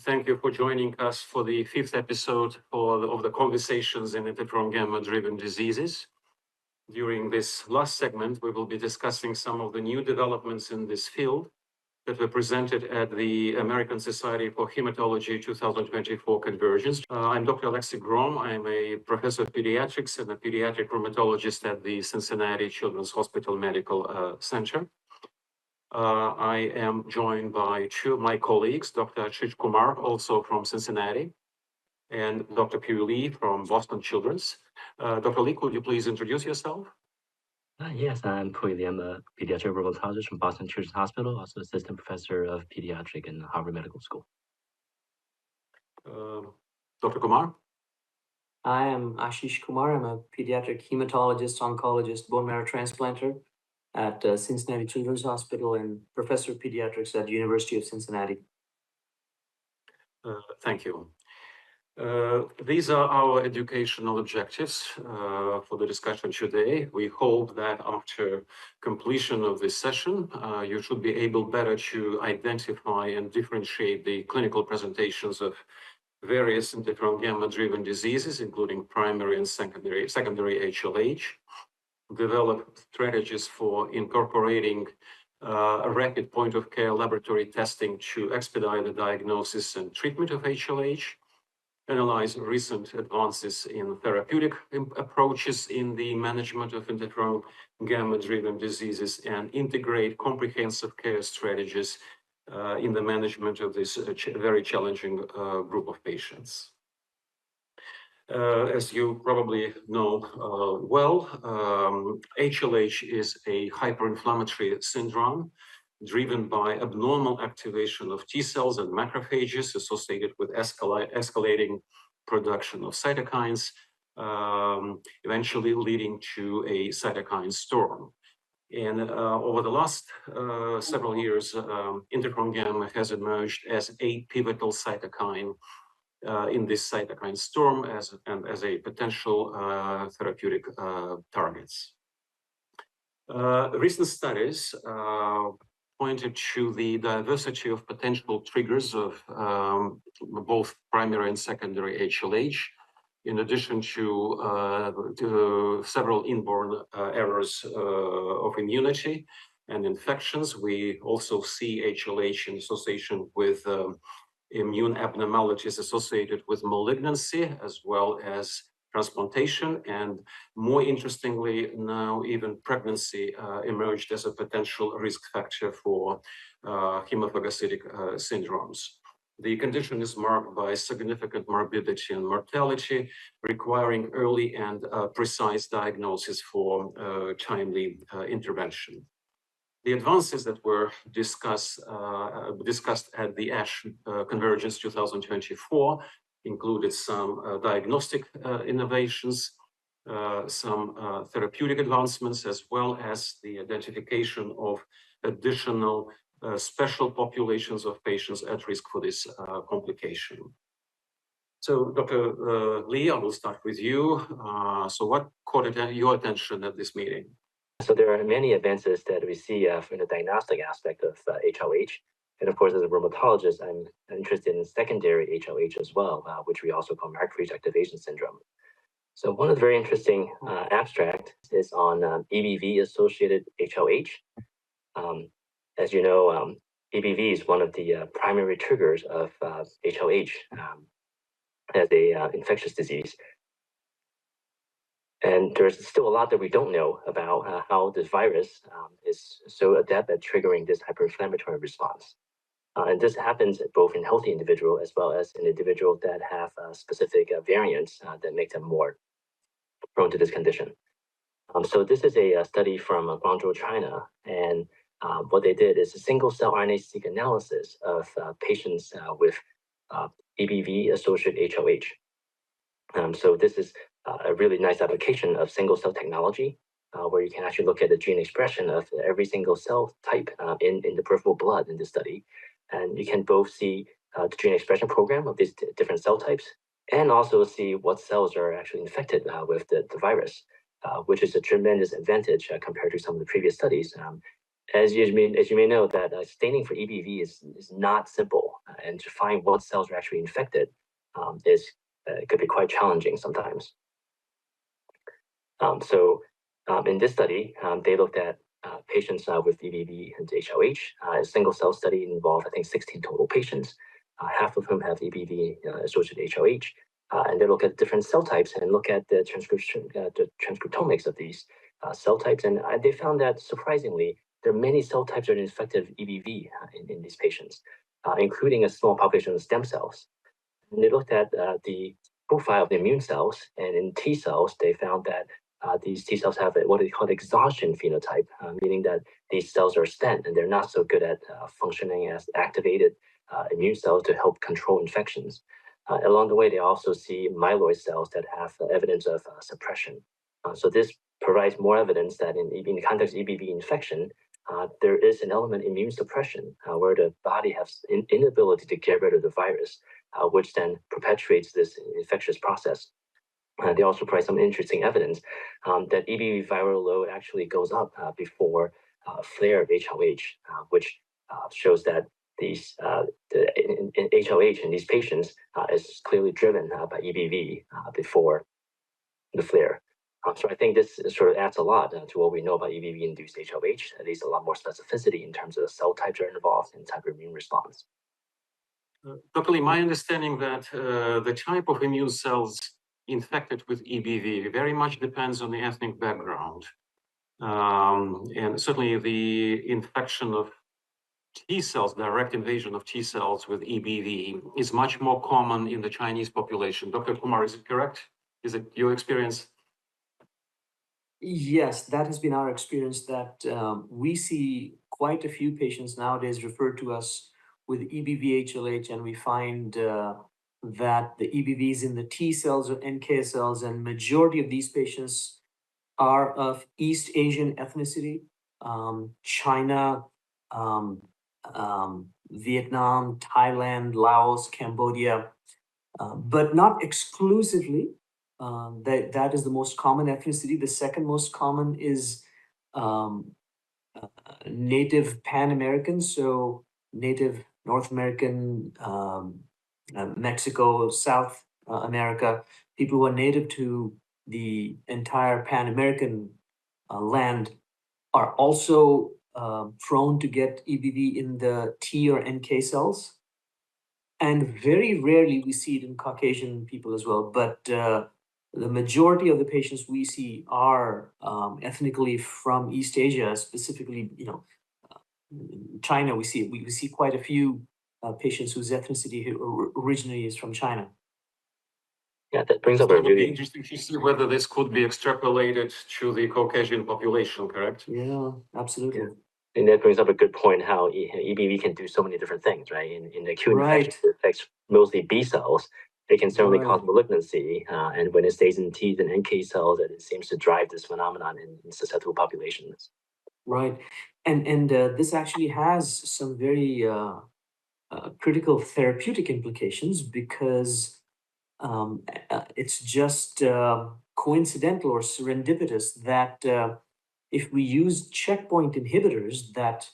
Thank you for joining us for the fifth episode of the Conversations in Interferon Gamma-Driven Diseases. During this last segment, we will be discussing some of the new developments in this field that were presented at the American Society for Hematology 2024 Convergence. I'm Dr. Alexey Grom. I'm a professor of pediatrics and a pediatric rheumatologist at the Cincinnati Children's Hospital Medical Center. I am joined by two of my colleagues, Dr. Ashish Kumar, also from Cincinnati, and Dr. Pui Lee from Boston Children's. Dr. Lee, could you please introduce yourself? Yes, I'm Pui Lee. I'm a pediatric rheumatologist from Boston Children's Hospital, also assistant professor of pediatric in Harvard Medical School. Dr. Kumar? I am Ashish Kumar. I'm a pediatric hematologist, oncologist, bone marrow transplanter at Cincinnati Children's Hospital and professor of pediatrics at the University of Cincinnati. Thank you. These are our educational objectives for the discussion today. We hope that after completion of this session, you should be able better to identify and differentiate the clinical presentations of various interferon gamma-driven diseases, including primary and secondary HLH, develop strategies for incorporating a rapid point-of-care laboratory testing to expedite the diagnosis and treatment of HLH, analyze recent advances in therapeutic approaches in the management of interferon gamma-driven diseases, and integrate comprehensive care strategies in the management of this very challenging group of patients. As you probably know HLH is a hyperinflammatory syndrome driven by abnormal activation of T cells and macrophages associated with escalating production of cytokines, eventually leading to a cytokine storm. And over the last several years, interferon gamma has emerged as a pivotal cytokine in this cytokine storm as a potential therapeutic targets. Recent studies pointed to the diversity of potential triggers of both primary and secondary HLH, in addition to several inborn errors of immunity and infections. We also see HLH in association with immune abnormalities associated with malignancy, as well as transplantation, and more interestingly, now even pregnancy emerged as a potential risk factor for hemophagocytic syndromes. The condition is marked by significant morbidity and mortality, requiring early and precise diagnosis for timely intervention. The advances that were discussed at the ASH Convergence 2024 included some diagnostic innovations, some therapeutic advancements, as well as the identification of additional special populations of patients at risk for this complication. So, Dr. Lee, I will start with you. So what caught your attention at this meeting? So there are many advances that we see in the diagnostic aspect of HLH. And of course, as a rheumatologist, I'm interested in secondary HLH as well, which we also call macrophage activation syndrome. So one of the very interesting abstracts is on EBV-associated HLH. As you know, EBV is one of the primary triggers of HLH as a infectious disease. And there's still a lot that we don't know about how this virus is so adept at triggering this hyperinflammatory response. And this happens both in healthy individuals as well as in individuals that have specific variants that make them more prone to this condition. So this is a study from Guangzhou, China, and what they did is a single-cell RNA-seq analysis of patients with EBV-associated HLH. So this is a really nice application of single-cell technology, where you can actually look at the gene expression of every single cell type in the peripheral blood in this study. And you can both see the gene expression program of these different cell types, and also see what cells are actually infected with the virus, which is a tremendous advantage compared to some of the previous studies as you may know, that staining for EBV is not simple, and to find what cells are actually infected it could be quite challenging sometimes. In this study, they looked at patients with EBV and HLH. A single cell study involved, I think, 16 total patients, half of whom have EBV associated HLH. And they look at different cell types and look at the transcriptomics of these cell types. And they found that, surprisingly, there are many cell types that are infected with EBV in these patients, including a small population of stem cells. And they looked at the profile of the immune cells, and in T cells, they found that these T cells have what they call exhaustion phenotype, meaning that these cells are spent and they're not so good at functioning as activated immune cells to help control infections. Along the way, they also see myeloid cells that have evidence of suppression. So this provides more evidence that in the context of EBV infection, there is an element of immune suppression where the body has an inability to get rid of the virus, which then perpetuates this infectious process. They also provide some interesting evidence that EBV viral load actually goes up before flare of HLH, which shows that these in HLH in these patients is clearly driven by EBV before the flare. So I think this sort of adds a lot to what we know about EBV-induced HLH. At least a lot more specificity in terms of the cell types that are involved and type of immune response. Dr. Lee, my understanding that the type of immune cells infected with EBV very much depends on the ethnic background. And certainly the infection of T cells, direct invasion of T cells with EBV is much more common in the Chinese population. Dr. Kumar, is it correct? Is it your experience? Yes, that has been our experience, that we see quite a few patients nowadays referred to us with EBV HLH, and we find that the EBV is in the T cells or NK cells, and majority of these patients are of East Asian ethnicity, China, Vietnam, Thailand, Laos, Cambodia, but not exclusively. That is the most common ethnicity. The second most common is native Pan Americans, so native North American, Mexico, South America, people who are native to the entire Pan American land are also prone to get EBV in the T or NK cells. And very rarely we see it in Caucasian people as well. But the majority of the patients we see are ethnically from East Asia, specifically, China. We see quite a few patients whose ethnicity originally is from China. Yeah, that brings up So a it would be really interesting to see whether this could be extrapolated to the Caucasian population, correct? Yeah, absolutely. Yeah. And that brings up a good point, how EBV can do so many different things, right? In acute infection, it affects mostly B cells. It can certainly cause malignancy, and when it stays in T and NK cells, it seems to drive this phenomenon in susceptible populations. Right, and this actually has some very critical therapeutic implications, because it's just coincidental or serendipitous that if we use checkpoint inhibitors that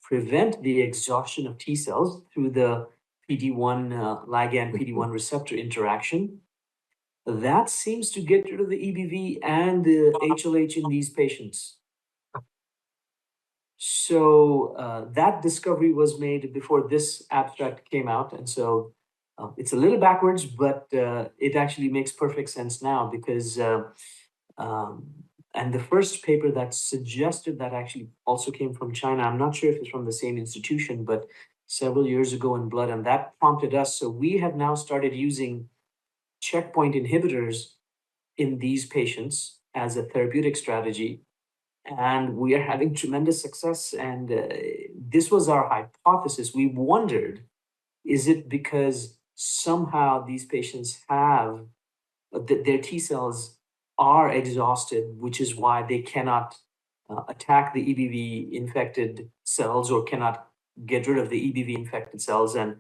prevent the exhaustion of T cells through the PD-1 ligand PD-1 receptor interaction, that seems to get rid of the EBV and the HLH in these patients. So that discovery was made before this abstract came out, and so it's a little backwards, but it actually makes perfect sense now, because and the first paper that suggested that actually also came from China. I'm not sure if it's from the same institution, but several years ago in Blood, and that prompted us. So we have now started using checkpoint inhibitors in these patients as a therapeutic strategy, and we are having tremendous success. And this was our hypothesis. We wondered, is it because somehow these patients have their T cells are exhausted, which is why they cannot attack the EBV infected cells or cannot get rid of the EBV infected cells? And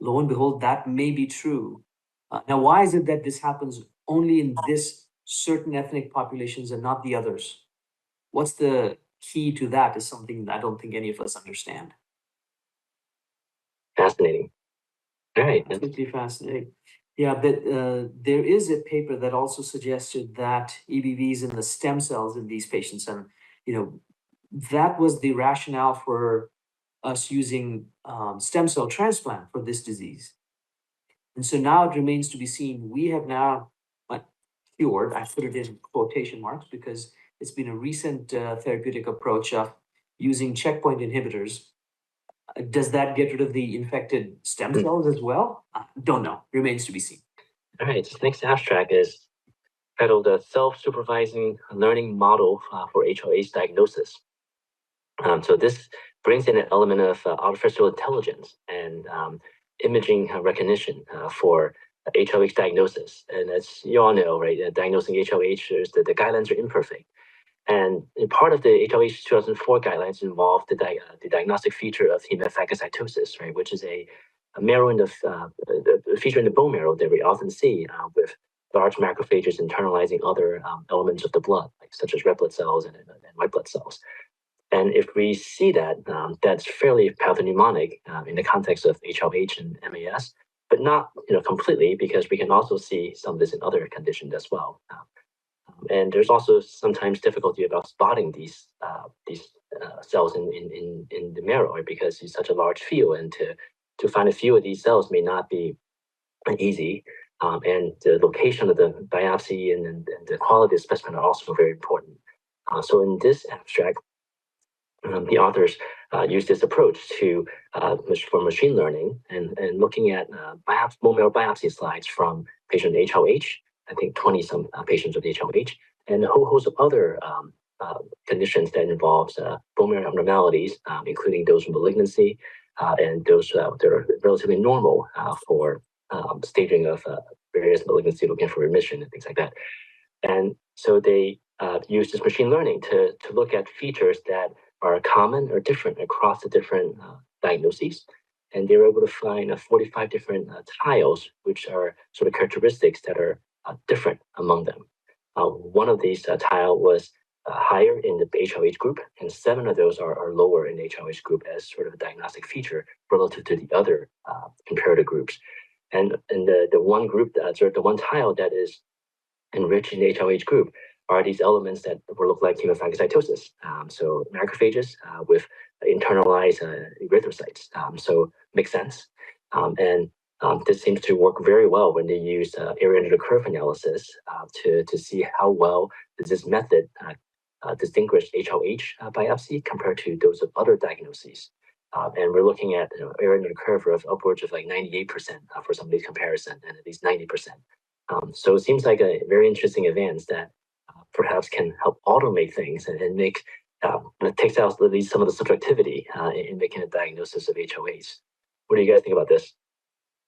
lo and behold, that may be true. Now, why is it that this happens only in this certain ethnic populations and not the others? What's the key to that is something that I don't think any of us understand. Fascinating. All right. Absolutely fascinating. Yeah, but there is a paper that also suggested that EBVs in the stem cells in these patients, and that was the rationale for us using stem cell transplant for this disease. And so now it remains to be seen. We have now cured, I put it in quotation marks because it's been a recent therapeutic approach of using checkpoint inhibitors. Does that get rid of the infected stem cells as well? Don't know. Remains to be seen. All right. This next abstract is titled "The Self-Supervising Learning Model for HLH Diagnosis." So this brings in an element of artificial intelligence and imaging recognition for HLH diagnosis. And as you all know, right, diagnosing HLH, the guidelines are imperfect. And part of the HLH 2004 guidelines involved the diagnostic feature of hemophagocytosis, right, which is a marrow in the feature in the bone marrow that we often see with large macrophages internalizing other elements of the blood, like such as red blood cells and white blood cells. And if we see that, that's fairly pathognomonic in the context of HLH and MAS, but not completely, because we can also see some of this in other conditions as well. And there's also sometimes difficulty about spotting these cells in the marrow, right? Because it's such a large field, and to find a few of these cells may not be easy. And the location of the biopsy and the quality of the specimen are also very important. So in this abstract, the authors use this approach for machine learning and looking at bone marrow biopsy slides from patient HLH, I think 20 some patients with HLH, and a whole host of other conditions that involves bone marrow abnormalities, including those with malignancy and those that are relatively normal for staging of various malignancy, looking for remission and things like that. And so they use this machine learning to look at features that are common or different across the different diagnoses. And they were able to find 45 different tiles, which are sort of characteristics that are different among them. One of these tile was higher in the HLH group, and 7 of those are lower in the HLH group as sort of a diagnostic feature relative to the other comparator groups. And the one group, the one tile that is enriched in the HLH group are these elements that will look like hemophagocytosis. So macrophages with internalized erythrocytes. So makes sense. And this seems to work very well when they use area under the curve analysis to see how well does this method distinguish HLH biopsy compared to those of other diagnoses. And we're looking at area under the curve of upwards of like 98% for some of these comparisons, and at least 90%. So it seems like a very interesting advance that perhaps can help automate things and make it takes out at least some of the subjectivity in making a diagnosis of HLH. What do you guys think about this?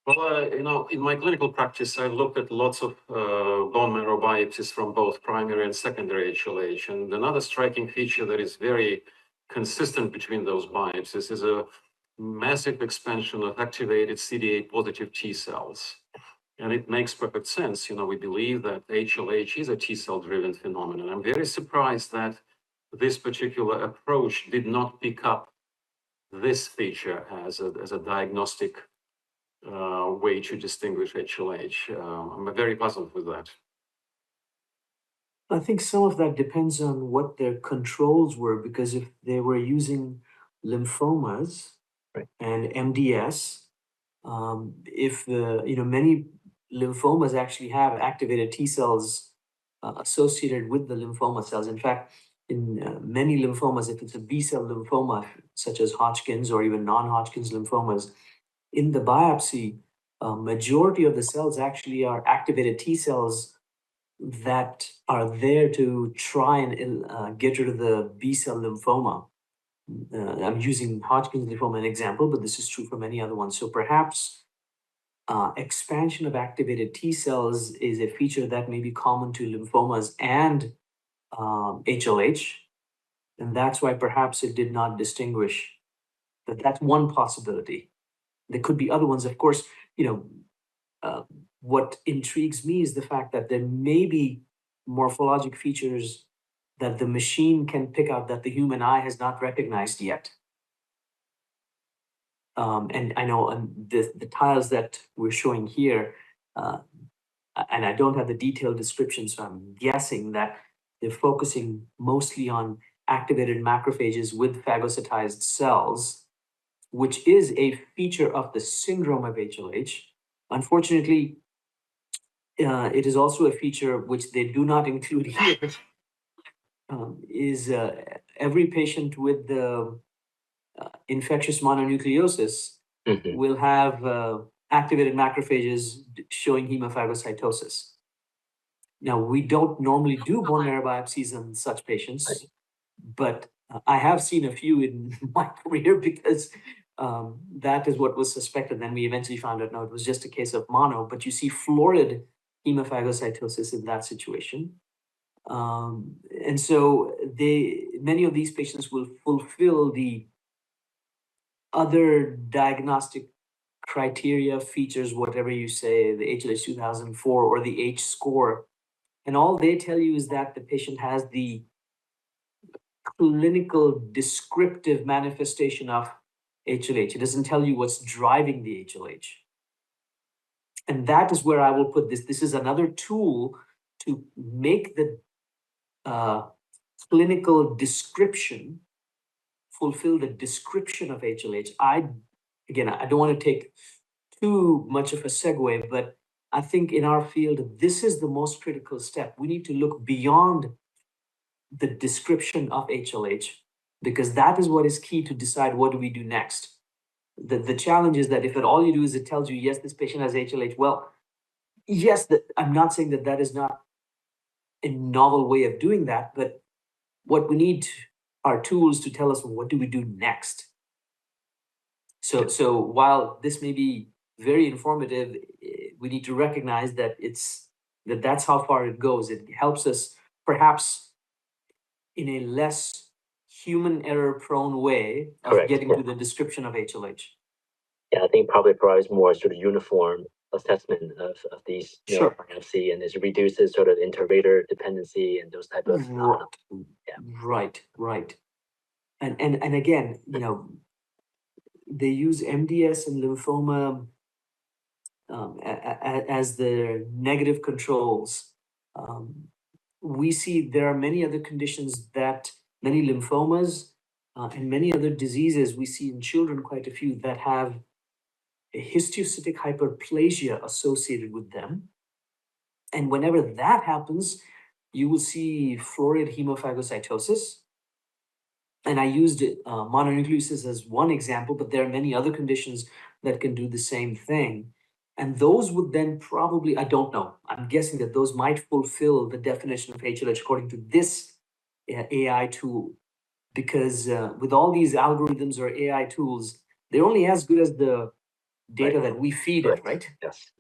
Well, in my clinical practice, I looked at lots of bone marrow biopsies from both primary and secondary HLH. And another striking feature that is very consistent between those biopsies is a massive expansion of activated CD8 positive T cells. And it makes perfect sense. We believe that HLH is a T cell driven phenomenon. I'm very surprised that this particular approach did not pick up this feature as a diagnostic way to distinguish HLH. I'm very puzzled with that. I think some of that depends on what their controls were, because if they were using lymphomas and MDS, if many lymphomas actually have activated T cells associated with the lymphoma cells. In fact, in many lymphomas, if it's a B cell lymphoma, such as Hodgkin's or even non-Hodgkin's lymphomas, in the biopsy, majority of the cells actually are activated T cells that are there to try and get rid of the B cell lymphoma. I'm using Hodgkin's lymphoma as an example, but this is true for many other ones. So perhaps expansion of activated T cells is a feature that may be common to lymphomas and HLH. And that's why perhaps it did not distinguish. But that's one possibility. There could be other ones. Of course, what intrigues me is the fact that there may be morphologic features that the machine can pick out that the human eye has not recognized yet. And I know the tiles that we're showing here, and I don't have the detailed description, so I'm guessing that they're focusing mostly on activated macrophages with phagocytized cells, which is a feature of the syndrome of HLH. Unfortunately, it is also a feature which they do not include here, is every patient with the infectious mononucleosis will have activated macrophages showing hemophagocytosis. Now, we don't normally do bone marrow biopsies in such patients, but I have seen a few in my career because that is what was suspected. Then we eventually found out, no, it was just a case of mono, but you see florid hemophagocytosis in that situation. And so many of these patients will fulfill the other diagnostic criteria, features, whatever you say, the HLH 2004 or the H score. And all they tell you is that the patient has the clinical descriptive manifestation of HLH. It doesn't tell you what's driving the HLH. And that is where I will put this. This is another tool to make the clinical description fulfill the description of HLH. I don't want to take too much of a segue, but I think in our field, this is the most critical step. We need to look beyond the description of HLH, because that is what is key to decide what do we do next. The challenge is that if all you do is it tells you, yes, this patient has HLH, well, yes, I'm not saying that that is not a novel way of doing that, but what we need are tools to tell us, what do we do next? So while this may be very informative, we need to recognize that that's how far it goes. It helps us perhaps in a less human error prone way of getting to the description of HLH. Yeah, I think probably provides more sort of uniform assessment of these biopsy, and it reduces sort of inter-rater dependency and those type of Right. And again, they use MDS and lymphoma as the negative controls. We see there are many other conditions many lymphomas and many other diseases we see in children, quite a few, that have a histiocytic hyperplasia associated with them. And whenever that happens, you will see florid hemophagocytosis. And I used mononucleosis as one example, but there are many other conditions that can do the same thing. And those would then probably, I don't know, I'm guessing that those might fulfill the definition of HLH according to this AI tool. Because with all these algorithms or AI tools, they're only as good as the data that we feed it, right? Yes.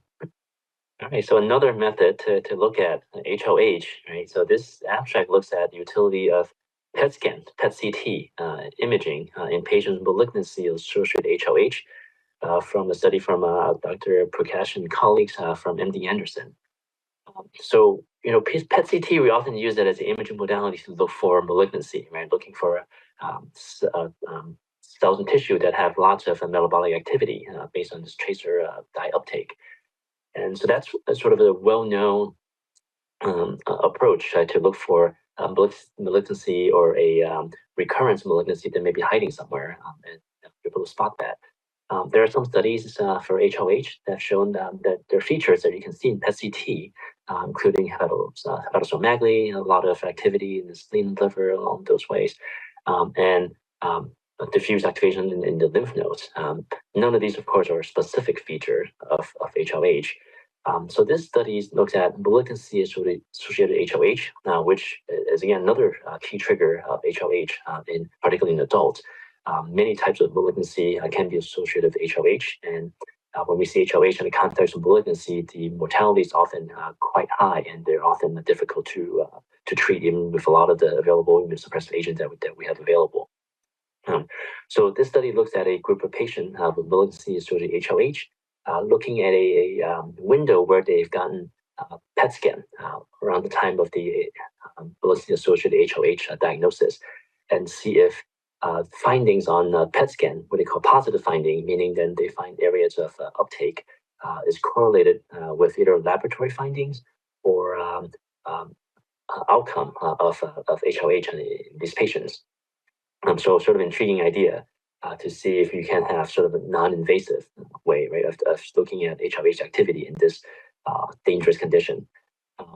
All right, so another method to look at HLH, right? So this abstract looks at utility of PET scan, PET-CT imaging in patients with malignancy associated HLH from a study from Dr. Prakash and colleagues from MD Anderson. So, PET-CT, we often use it as an imaging modality to look for malignancy, right? Looking for cells and tissue that have lots of metabolic activity based on this tracer dye uptake. And so that's sort of a well-known approach to look for malignancy or a recurrence malignancy that may be hiding somewhere and be able to spot that. There are some studies for HLH that have shown that there are features that you can see in PET-CT, including hepatosplenomegaly, a lot of activity in the spleen and liver along those ways, and diffuse activation in the lymph nodes. None of these, of course, are a specific feature of HLH. So this study looks at malignancy associated HLH, which is again another key trigger of HLH, particularly in adults. Many types of malignancy can be associated with HLH, and when we see HLH in the context of malignancy, the mortality is often quite high, and they're often difficult to treat, even with a lot of the available immunosuppressive agents that we have available. So this study looks at a group of patients with malignancy associated HLH, looking at a window where they've gotten PET scan around the time of the malignancy-associated HLH diagnosis and see if findings on PET scan, what they call positive finding, meaning then they find areas of uptake, is correlated with either laboratory findings or outcome of HLH in these patients. So sort of intriguing idea to see if you can have sort of a non-invasive way, right, of looking at HLH activity in this dangerous condition.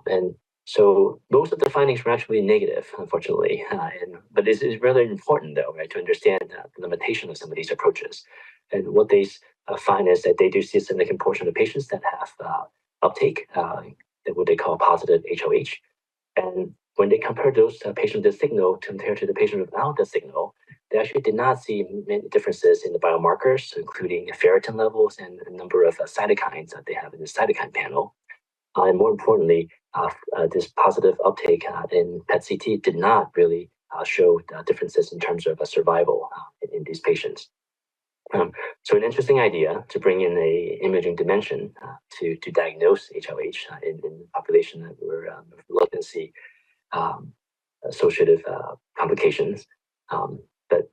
And so most of the findings were actually negative, unfortunately. But this is really important, though, right, to understand the limitation of some of these approaches. And what they find is that they do see a significant portion of patients that have uptake, what they call positive HLH. And when they compare those patients with the signal compared to the patient without the signal, they actually did not see many differences in the biomarkers, including ferritin levels and a number of cytokines that they have in the cytokine panel. And more importantly, this positive uptake in PET-CT did not really show differences in terms of survival in these patients. So an interesting idea to bring in a imaging dimension to diagnose HLH in the population that were malignancy associated complications. But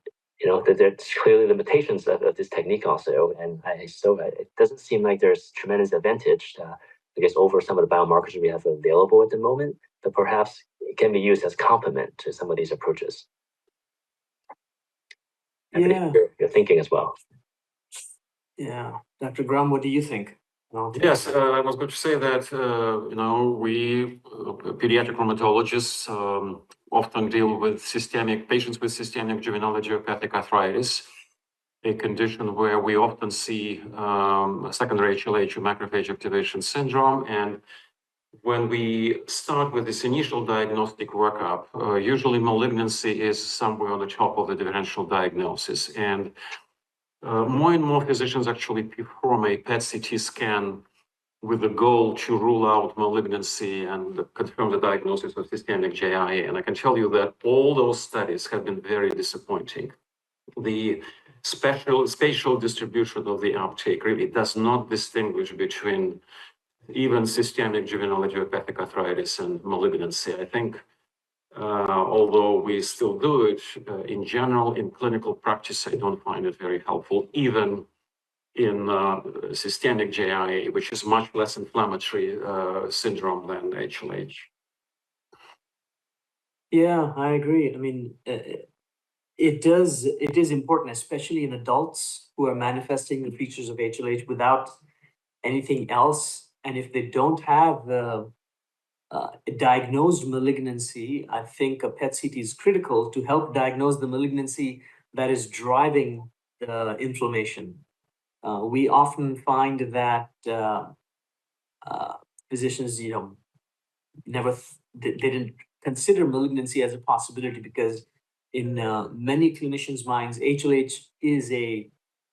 there's clearly limitations of this technique also, and it doesn't seem like there's tremendous advantage, I guess, over some of the biomarkers we have available at the moment, but perhaps it can be used as complement to some of these approaches. Yeah. You're thinking as well. Yeah. Dr. Graham, what do you think? Yes, I was going to say that, we pediatric rheumatologists often deal with patients with systemic juvenile idiopathic arthritis, a condition where we often see secondary HLH or macrophage activation syndrome. And when we start with this initial diagnostic workup, usually malignancy is somewhere on the top of the differential diagnosis. And more and more physicians actually perform a PET-CT scan with the goal to rule out malignancy and confirm the diagnosis of systemic JIA. And I can tell you that all those studies have been very disappointing. The spatial distribution of the uptake really does not distinguish between even systemic juvenile idiopathic arthritis and malignancy. I think, although we still do it, in general, in clinical practice, I don't find it very helpful, even in systemic JIA, which is much less inflammatory syndrome than HLH. Yeah, I agree. I mean, it is important, especially in adults who are manifesting the features of HLH without anything else. And if they don't have a diagnosed malignancy, I think a PET-CT is critical to help diagnose the malignancy that is driving the inflammation. We often find that physicians, they didn't consider malignancy as a possibility because in many clinicians' minds, HLH is a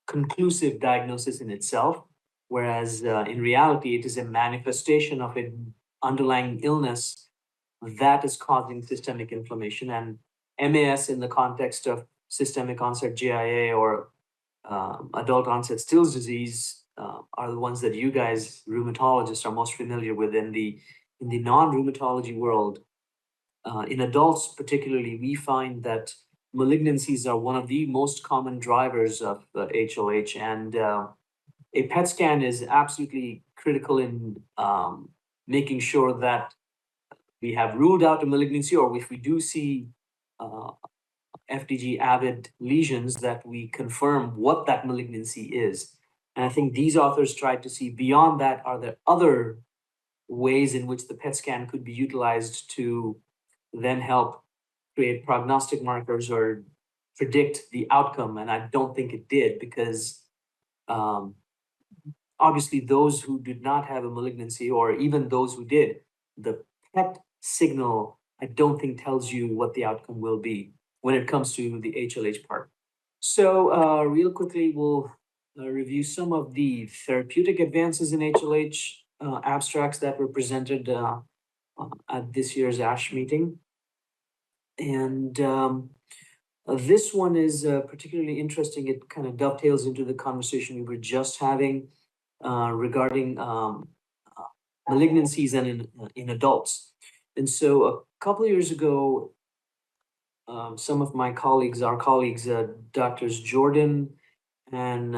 conclusive diagnosis in itself, whereas in reality, it is a manifestation of an underlying illness that is causing systemic inflammation. And MAS in the context of systemic onset JIA or adult onset Still's disease are the ones that you guys, rheumatologists, are most familiar with in the non-rheumatology world. In adults, particularly, we find that malignancies are one of the most common drivers of HLH, and a PET scan is absolutely critical in making sure that we have ruled out a malignancy, or if we do see FDG avid lesions, that we confirm what that malignancy is. And I think these authors tried to see beyond that, are there other ways in which the PET scan could be utilized to then help create prognostic markers or predict the outcome? And I don't think it did, because obviously those who did not have a malignancy, or even those who did, the PET signal, I don't think tells you what the outcome will be when it comes to the HLH part. So real quickly, we'll review some of the therapeutic advances in HLH abstracts that were presented at this year's ASH meeting. And this one is particularly interesting. It kind of dovetails into the conversation we were just having regarding malignancies and in adults. And so a couple of years ago, some of my colleagues, Doctors Jordan and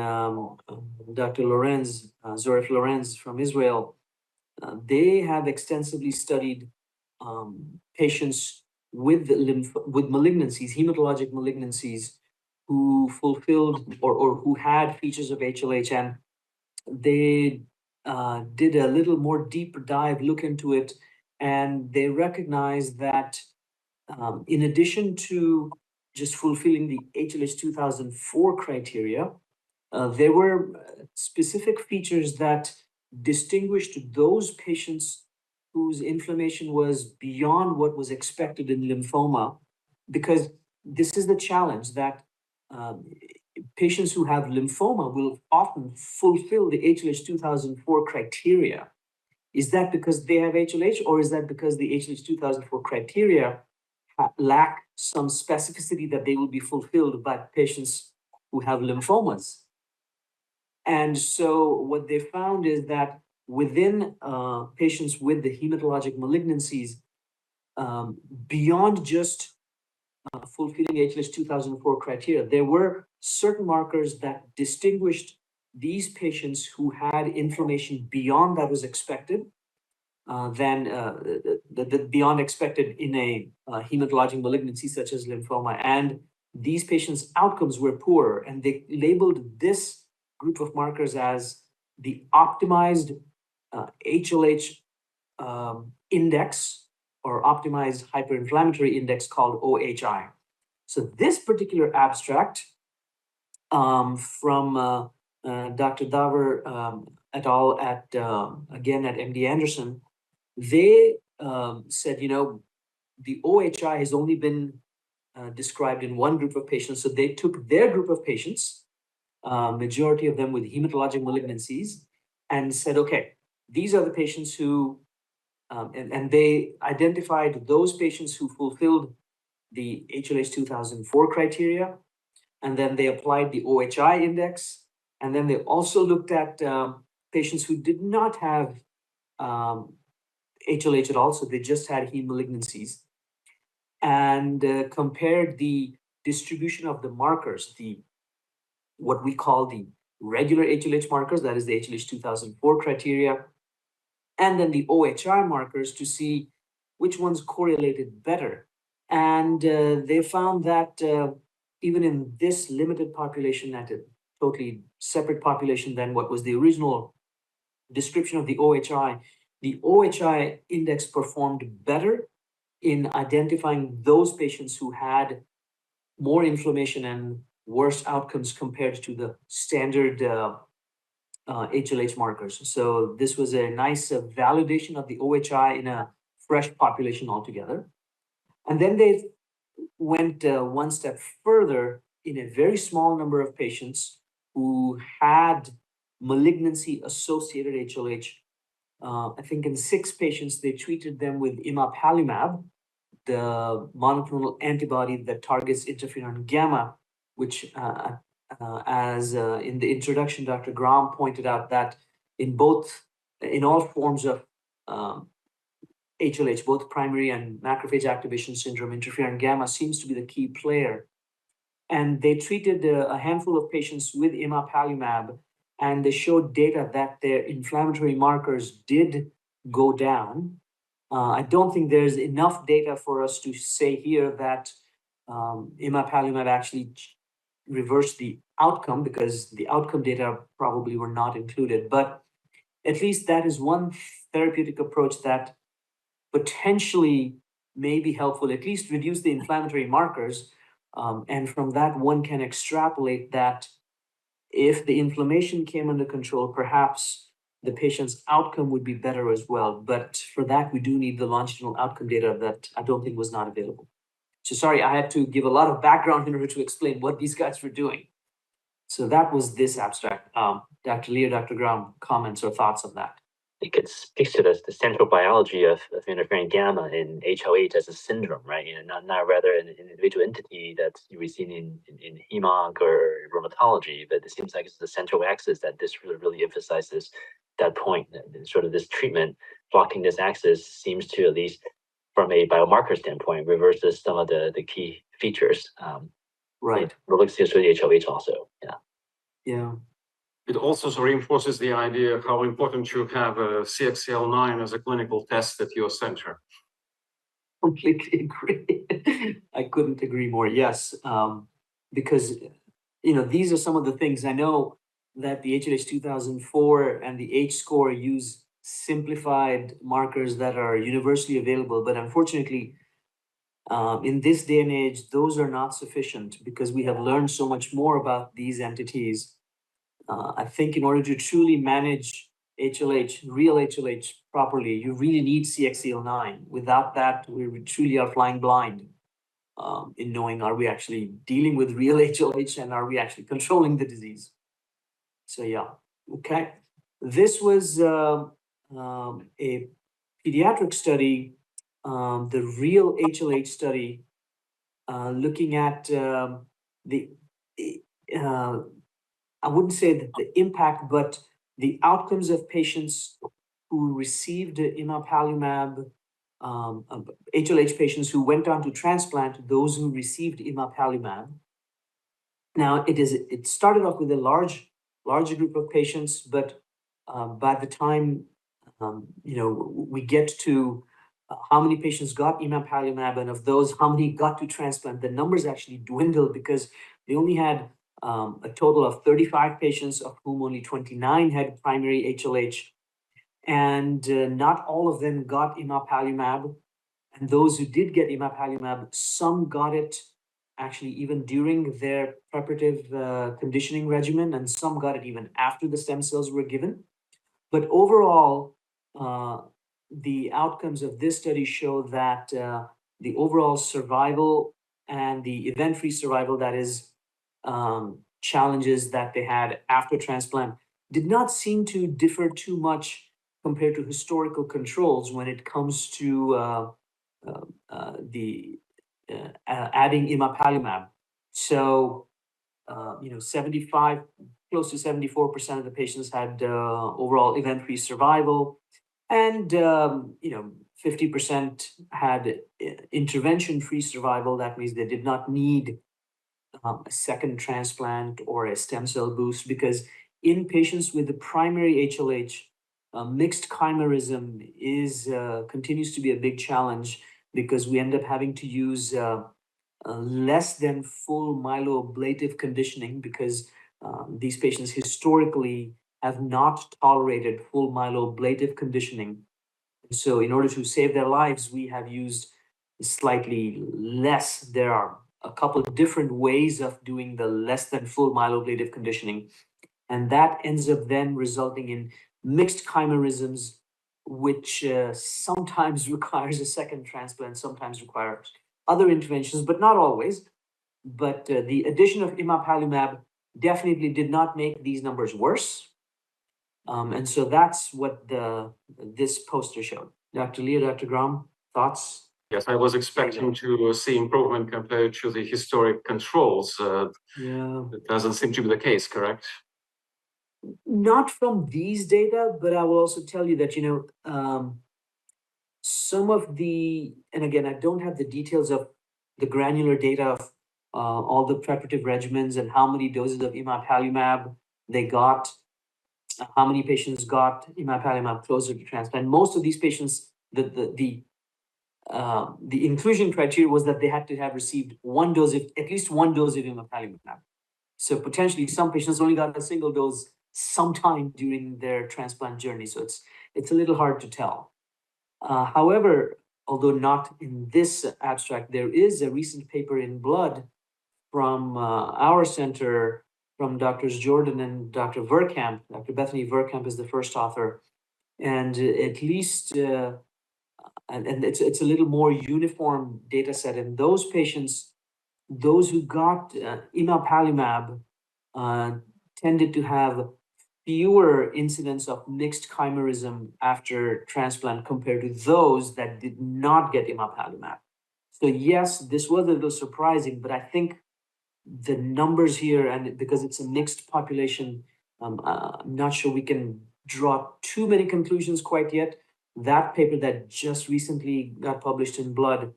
Dr. Lorenz, Zoref Lorenz from Israel, they have extensively studied patients with malignancies, hematologic malignancies, who fulfilled or who had features of HLH, and they did a little more deep dive look into it, and they recognized that in addition to just fulfilling the HLH 2004 criteria, there were specific features that distinguished those patients whose inflammation was beyond what was expected in lymphoma, because this is the challenge that um, patients who have lymphoma will often fulfill the HLH 2004 criteria. Is that because they have HLH, or is that because the HLH 2004 criteria lack some specificity that they will be fulfilled by patients who have lymphomas? And so what they found is that within patients with the hematologic malignancies, beyond just fulfilling HLH 2004 criteria, there were certain markers that distinguished these patients who had inflammation beyond that was expected, the beyond expected in a hematologic malignancy such as lymphoma. And these patients' outcomes were poorer, and they labeled this group of markers as the optimized HLH index, or optimized hyperinflammatory index, called OHI. So this particular abstract from Dr. Davar et al. Again at MD Anderson, they said, the OHI has only been described in one group of patients. So they took their group of patients, majority of them with hematologic malignancies, and said, okay, these are the patients who, and they identified those patients who fulfilled the HLH 2004 criteria, and then they applied the OHI index, and then they also looked at patients who did not have HLH at all, so they just had heme malignancies, and compared the distribution of the markers, what we call the regular HLH markers, that is the HLH 2004 criteria, and then the OHI markers to see which ones correlated better. And they found that even in this limited population, at a totally separate population than what was the original description of the OHI index performed better in identifying those patients who had more inflammation and worse outcomes compared to the standard HLH markers. So this was a nice validation of the OHI in a fresh population altogether. And then they went one step further in a very small number of patients who had malignancy associated HLH. I think in 6 patients, they treated them with imapalimab, the monoclonal antibody that targets interferon gamma, which as in the introduction, Dr. Graham pointed out that in all forms of HLH, both primary and macrophage activation syndrome, interferon gamma seems to be the key player. And they treated a handful of patients with imapalimab, and they showed data that their inflammatory markers did go down. I don't think there's enough data for us to say here that imapalimab actually reversed the outcome, because the outcome data probably were not included. But at least that is one therapeutic approach that potentially may be helpful, at least reduce the inflammatory markers. And from that, one can extrapolate that if the inflammation came under control, perhaps the patient's outcome would be better as well. But for that, we do need the longitudinal outcome data that I don't think was not available. So sorry, I had to give a lot of background in order to explain what these guys were doing. So that was this abstract. Dr. Lee or Dr. Graham, comments or thoughts on that? I think it speaks to the central biology of interferon gamma in HLH as a syndrome, right? Not rather an individual entity that we've seen in hem-onc or rheumatology, but it seems like it's the central axis that this really emphasizes that point. That sort of this treatment blocking this axis seems to, at least from a biomarker standpoint, reverses some of the key features. Right. Looks to the HLH also. Yeah. Yeah. It also reinforces the idea how important to have a CXCL9 as a clinical test at your center. Completely agree. I couldn't agree more. Yes, because these are some of the things I know that the HLH 2004 and the H score use simplified markers that are universally available, but unfortunately, in this day and age, those are not sufficient because we have learned so much more about these entities. I think in order to truly manage HLH, real HLH properly, you really need CXCL9. Without that, we truly are flying blind in knowing, are we actually dealing with real HLH and are we actually controlling the disease? So yeah, okay. This was a pediatric study, the real HLH study, looking at the I wouldn't say that the impact, but the outcomes of patients who received imapalumab, HLH patients who went on to transplant, those who received imapalumab. Now, it started off with a larger group of patients, but by the time we get to how many patients got imapalumab, and of those, how many got to transplant, the numbers actually dwindled because they only had a total of 35 patients, of whom only 29 had primary HLH, and not all of them got imapalumab. And those who did get imapalumab, some got it actually even during their preparative conditioning regimen, and some got it even after the stem cells were given. But overall, the outcomes of this study show that the overall survival and the event-free survival, that is, challenges that they had after transplant, did not seem to differ too much compared to historical controls when it comes to adding imapalumab. So, 75, close to 74% of the patients had overall event-free survival, and 50% had intervention-free survival. That means they did not need a second transplant or a stem cell boost, because in patients with the primary HLH, mixed chimerism continues to be a big challenge, because we end up having to use less than full myeloablative conditioning, because these patients historically have not tolerated full myeloablative conditioning. So in order to save their lives, we have used slightly less. There are a couple of different ways of doing the less than full myeloablative conditioning. And that ends up then resulting in mixed chimerisms, which sometimes requires a second transplant, sometimes requires other interventions, but not always. But the addition of imapalumab definitely did not make these numbers worse. And so that's what this poster showed. Dr. Leah, Dr. Gram, thoughts? Yes, I was expecting to see improvement compared to the historic controls. Yeah. It doesn't seem to be the case, correct? Not from these data, but I will also tell you that, some of the, and again, I don't have the details of the granular data of all the preparative regimens and how many doses of imapalumab they got, how many patients got imapalumab closer to transplant. Most of these patients, the inclusion criteria was that they had to have received at least one dose of imapalumab. So potentially some patients only got a single dose sometime during their transplant journey. So it's a little hard to tell. However, although not in this abstract, there is a recent paper in Blood from our center, from Drs. Jordan and Dr. Verkamp. Dr. Bethany Verkamp is the first author. And at least, and it's a little more uniform data set. And those patients, those who got imapalumab, tended to have fewer incidents of mixed chimerism after transplant compared to those that did not get imapalumab. So yes, this was a little surprising, but I think the numbers here, and because it's a mixed population, I'm not sure we can draw too many conclusions quite yet, that paper that just recently got published in Blood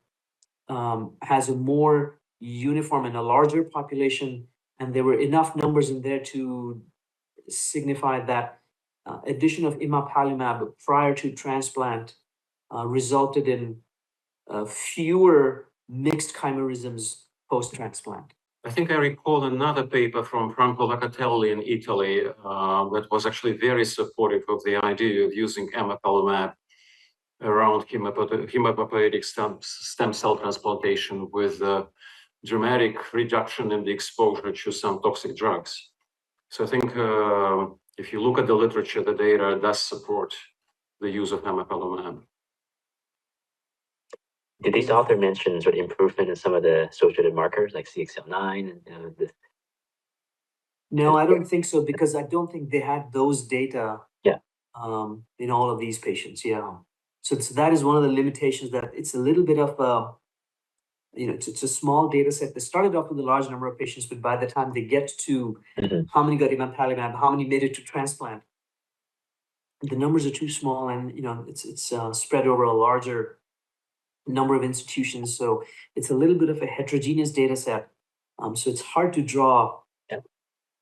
has a more uniform and a larger population, and there were enough numbers in there to signify that addition of imapalumab prior to transplant resulted in fewer mixed chimerisms post-transplant. I think I recall another paper from Franco Locatelli in Italy that was actually very supportive of the idea of using emapalumab around hematopoietic stem cell transplantation with a dramatic reduction in the exposure to some toxic drugs. So I think if you look at the literature, the data does support the use of emapalumab. Did these authors mention sort of improvement in some of the associated markers like CXL9 and No, I don't think so, because I don't think they had those data. Yeah. In all of these patients. Yeah. So that is one of the limitations, that it's a little bit of it's a small data set. They started off with a large number of patients, but by the time they get to how many got imapalumab, how many made it to transplant, the numbers are too small, and it's spread over a larger number of institutions. So it's a little bit of a heterogeneous data set. So it's hard to draw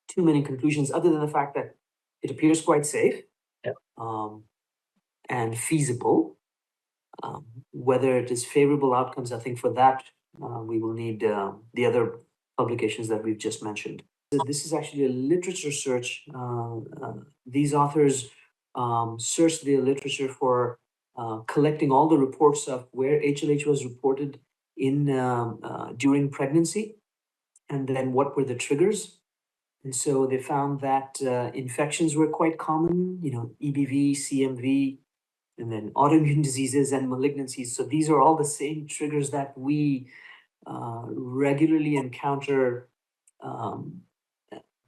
too many conclusions, other than the fact that it appears quite safe and feasible. Whether it is favorable outcomes, I think for that we will need the other publications that we've just mentioned. This is actually a literature search. These authors searched the literature for collecting all the reports of where HLH was reported in during pregnancy, and then what were the triggers. And so they found that infections were quite common, EBV, CMV, and then autoimmune diseases and malignancies. So these are all the same triggers that we regularly encounter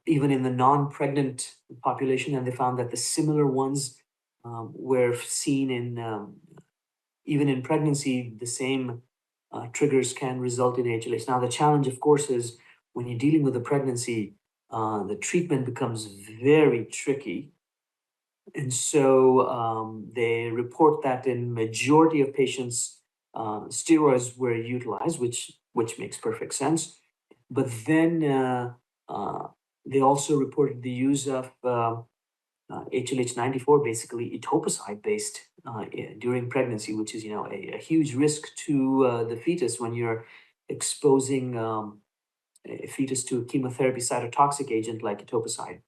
even in the non-pregnant population. And they found that the similar ones were seen in even in pregnancy. The same triggers can result in HLH. Now, the challenge, of course, is when you're dealing with a pregnancy, the treatment becomes very tricky. And so they report that in majority of patients, steroids were utilized, which makes perfect sense. But then they also reported the use of HLH94, basically etoposide-based during pregnancy, which is a huge risk to the fetus when you're exposing a fetus to a chemotherapy cytotoxic agent like etoposide.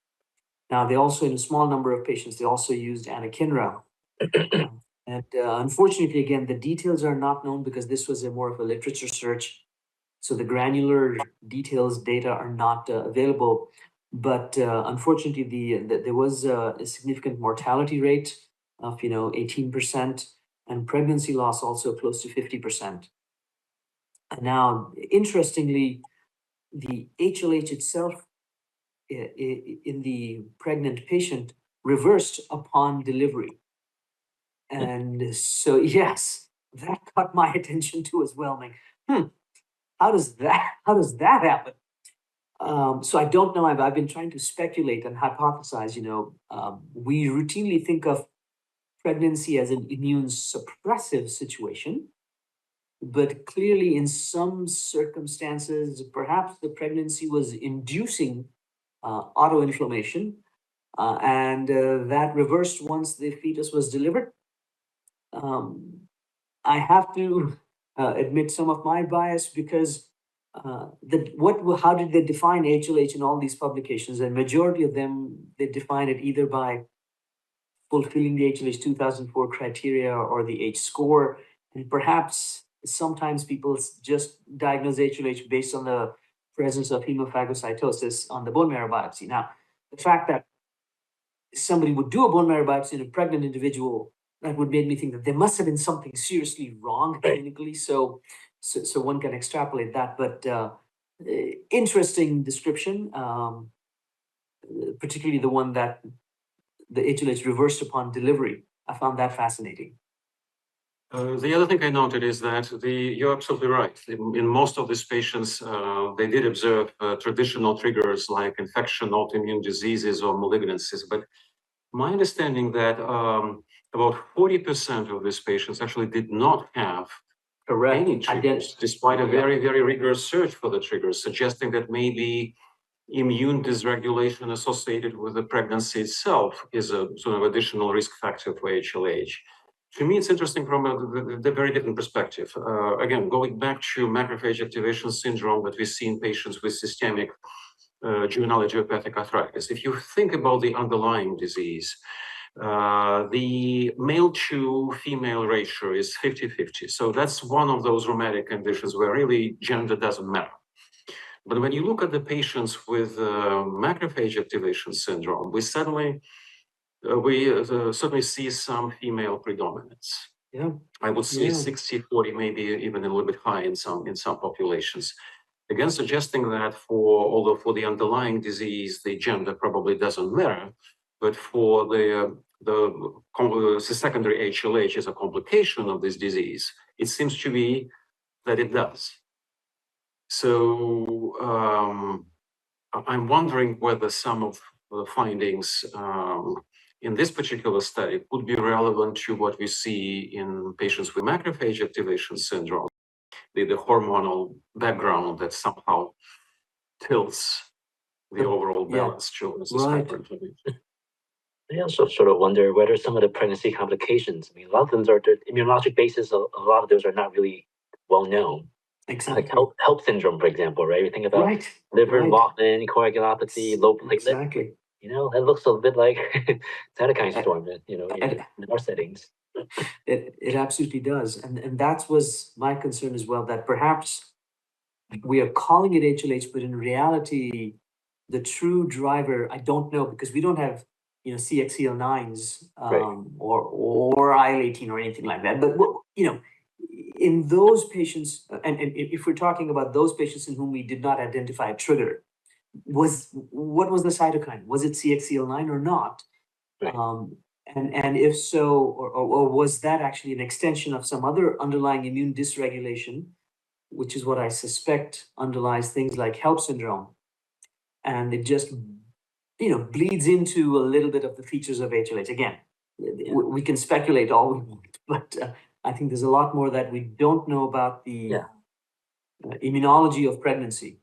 Now, they also, in a small number of patients, they also used anakinra. And unfortunately, again, the details are not known because this was more of a literature search. So the granular details data are not available. But unfortunately, there was a significant mortality rate of 18%, and pregnancy loss also close to 50%. Now, interestingly, the HLH itself in the pregnant patient reversed upon delivery. And so, yes, that caught my attention too as well. Like, how does that happen? So I don't know. I've been trying to speculate and hypothesize. We routinely think of pregnancy as an immune suppressive situation, but clearly in some circumstances, perhaps the pregnancy was inducing autoinflammation, and that reversed once the fetus was delivered. I have to admit some of my bias, because how did they define HLH in all these publications? And majority of them, they define it either by fulfilling the HLH 2004 criteria or the H score, and perhaps sometimes people just diagnose HLH based on the presence of hemophagocytosis on the bone marrow biopsy. Now, the fact that somebody would do a bone marrow biopsy in a pregnant individual, that would make me think that there must have been something seriously wrong clinically. So one can extrapolate that. But interesting description, particularly the one that the HLH reversed upon delivery. I found that fascinating. The other thing I noted is that you're absolutely right. In most of these patients, they did observe traditional triggers like infection, autoimmune diseases, or malignancies. But my understanding that about 40% of these patients actually did not have any triggers, despite a very, very rigorous search for the triggers, suggesting that maybe immune dysregulation associated with the pregnancy itself is a sort of additional risk factor for HLH. To me, it's interesting from a very different perspective. Again, going back to macrophage activation syndrome that we see in patients with systemic juvenile idiopathic arthritis. If you think about the underlying disease, the male to female ratio is 50-50. So that's one of those rheumatic conditions where really gender doesn't matter. But when you look at the patients with macrophage activation syndrome, we certainly see some female predominance. Yeah. I would say 60-40, maybe even a little bit high in some populations. Again, suggesting that although for the underlying disease, the gender probably doesn't matter, but for the secondary HLH as a complication of this disease, it seems to be that it does. So I'm wondering whether some of the findings in this particular study could be relevant to what we see in patients with macrophage activation syndrome, the hormonal background that somehow tilts the overall balance towards this hyperinflammation. I also sort of wonder whether some of the pregnancy complications, I mean, a lot of them are the immunologic basis, a lot of those are not really well known. Exactly. Like HELP syndrome, for example, right? We think about liver involvement, coagulopathy, low platelet. Exactly. You know, that looks a bit like cytokine storm, you know, in our settings. It absolutely does. And that was my concern as well, that perhaps we are calling it HLH, but in reality, the true driver, I don't know, because we don't have, CXCL9s or IL-18 or anything like that. But, in those patients, and if we're talking about those patients in whom we did not identify a trigger, what was the cytokine? Was it CXCL9 or not? And if so, or was that actually an extension of some other underlying immune dysregulation, which is what I suspect underlies things like HELP syndrome, and it just bleeds into a little bit of the features of HLH. Again, we can speculate all we want, but I think there's a lot more that we don't know about the immunology of pregnancy.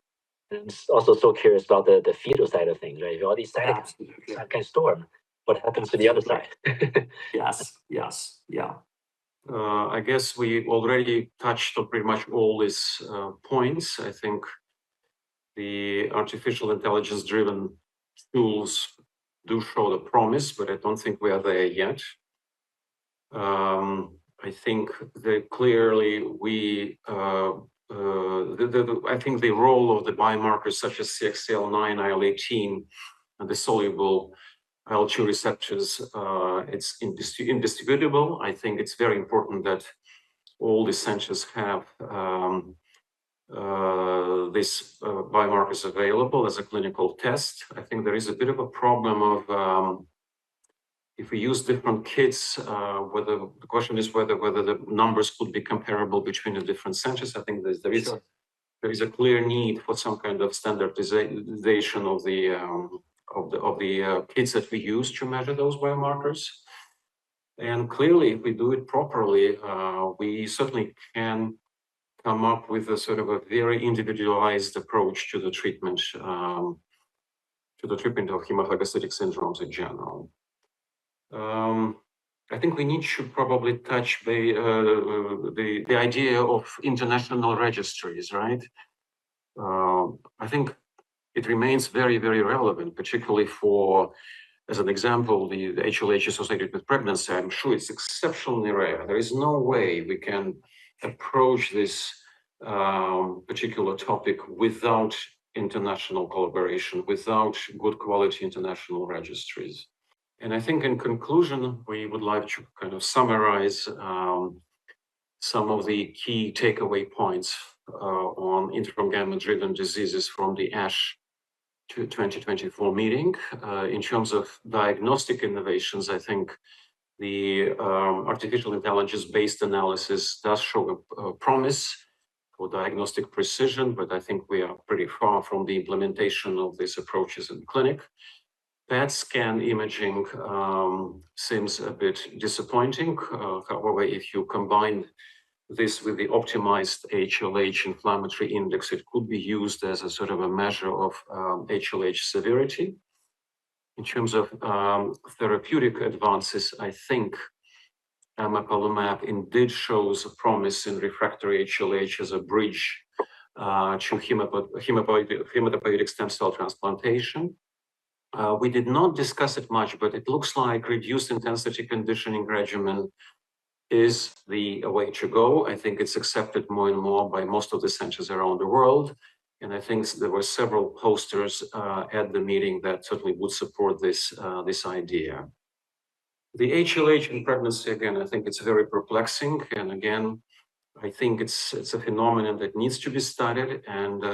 I'm also so curious about the fetal side of things, right? All these cytokine storm, what happens to the other side? Yes, yeah. I guess we already touched on pretty much all these points. I think the artificial intelligence-driven tools do show the promise, but I don't think we are there yet. I think that clearly I think the role of the biomarkers such as CXCL9, IL-18, and the soluble IL-2 receptors, it's indisputable. I think it's very important that all the centers have these biomarkers available as a clinical test. I think there is a bit of a problem of if we use different kits, whether the question is whether the numbers could be comparable between the different centers. I think there is a clear need for some kind of standardization of the kits that we use to measure those biomarkers. And clearly, if we do it properly, we certainly can come up with a sort of a very individualized approach to the treatment of hemophagocytic syndromes in general. I think we need to probably touch the idea of international registries, right? I think it remains very, very relevant, particularly for, as an example, the HLH associated with pregnancy. I'm sure it's exceptionally rare. There is no way we can approach this particular topic without international collaboration, without good quality international registries. And I think in conclusion, we would like to kind of summarize some of the key takeaway points on interferon gamma-driven diseases from the ASH 2024 meeting. In terms of diagnostic innovations, I think the artificial intelligence-based analysis does show a promise for diagnostic precision, but I think we are pretty far from the implementation of these approaches in the clinic. PET scan imaging seems a bit disappointing. However, if you combine this with the optimized HLH inflammatory index, it could be used as a sort of a measure of HLH severity. In terms of therapeutic advances, I think emapalumab indeed shows a promise in refractory HLH as a bridge to hematopoietic stem cell transplantation. We did not discuss it much, but it looks like reduced intensity conditioning regimen is the way to go. I think it's accepted more and more by most of the centers around the world. And I think there were several posters at the meeting that certainly would support this, this idea. The HLH in pregnancy, again, I think it's very perplexing. And again, I think it's a phenomenon that needs to be studied. And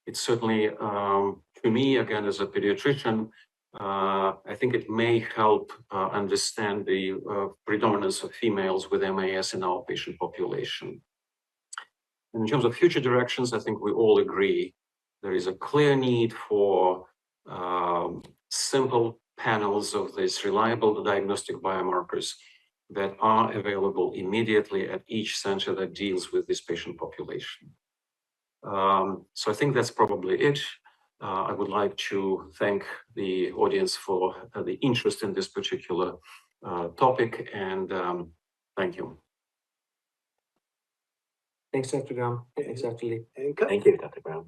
it's certainly, to me, again, as a pediatrician, I think it may help understand the predominance of females with MAS in our patient population. In terms of future directions, I think we all agree there is a clear need for simple panels of these reliable diagnostic biomarkers that are available immediately at each center that deals with this patient population. So I think that's probably it. I would like to thank the audience for the interest in this particular topic, and thank you. Thanks, Dr. Graham. Thanks, Dr. Lee. Thank you, Dr. Brown.